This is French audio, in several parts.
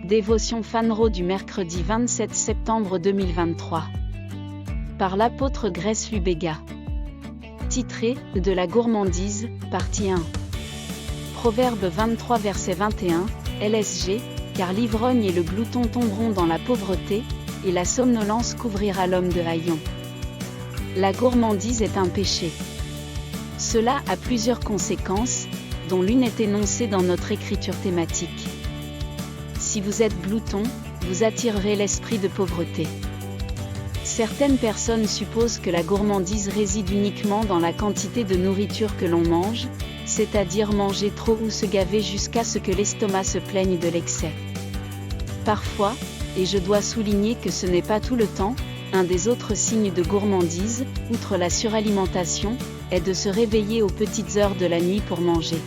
Dévotion Fanro du mercredi 27 septembre 2023. Par l'apôtre Grace Lubega. Titré « De la gourmandise », partie 1. Proverbe 23 verset 21, LSG, car l'ivrogne et le glouton tomberont dans la pauvreté, et la somnolence couvrira l'homme de haillons. La gourmandise est un péché. Cela a plusieurs conséquences, dont l'une est énoncée dans notre écriture thématique. Si vous êtes glouton, vous attirerez l'esprit de pauvreté. Certaines personnes supposent que la gourmandise réside uniquement dans la quantité de nourriture que l'on mange, c'est-à-dire manger trop ou se gaver jusqu'à ce que l'estomac se plaigne de l'excès. Parfois, et je dois souligner que ce n'est pas tout le temps, un des autres signes de gourmandise, outre la suralimentation, est de se réveiller aux petites heures de la nuit pour manger.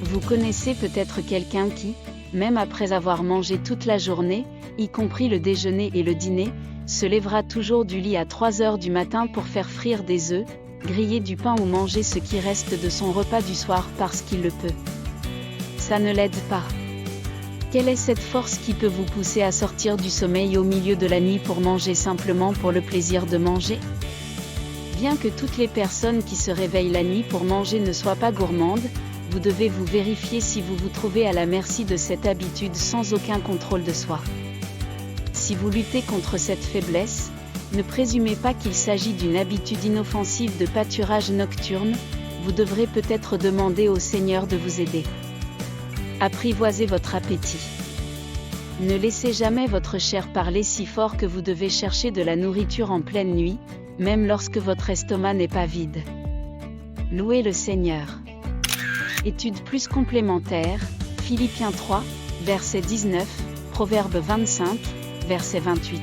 Vous connaissez peut-être quelqu'un qui, même après avoir mangé toute la journée, y compris le déjeuner et le dîner, se lèvera toujours du lit à 3 heures du matin pour faire frire des œufs, griller du pain ou manger ce qui reste de son repas du soir parce qu'il le peut. Ça ne l'aide pas. Quelle est cette force qui peut vous pousser à sortir du sommeil au milieu de la nuit pour manger simplement pour le plaisir de manger? Bien que toutes les personnes qui se réveillent la nuit pour manger ne soient pas gourmandes, vous devez vous vérifier si vous vous trouvez à la merci de cette habitude sans aucun contrôle de soi. Si vous luttez contre cette faiblesse, ne présumez pas qu'il s'agit d'une habitude inoffensive de pâturage nocturne, vous devrez peut-être demander au Seigneur de vous aider. Apprivoisez votre appétit. Ne laissez jamais votre chair parler si fort que vous devez chercher de la nourriture en pleine nuit, même lorsque votre estomac n'est pas vide. Louez le Seigneur. Étude plus complémentaire, Philippiens 3, verset 19, Proverbe 25, verset 28.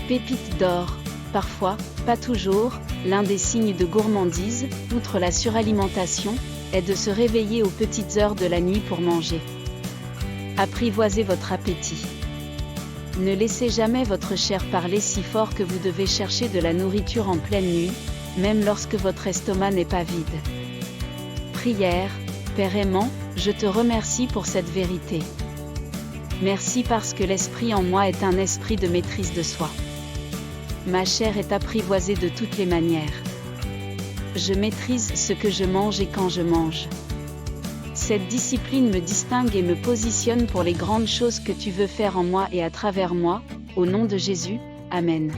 Pépite d'or, parfois, pas toujours, l'un des signes de gourmandise, outre la suralimentation, est de se réveiller aux petites heures de la nuit pour manger. Apprivoisez votre appétit. Ne laissez jamais votre chair parler si fort que vous devez chercher de la nourriture en pleine nuit, même lorsque votre estomac n'est pas vide. Prière, Père aimant, je te remercie pour cette vérité. Merci parce que l'esprit en moi est un esprit de maîtrise de soi. Ma chair est apprivoisée de toutes les manières. Je maîtrise ce que je mange et quand je mange. Cette discipline me distingue et me positionne pour les grandes choses que tu veux faire en moi et à travers moi, au nom de Jésus, Amen.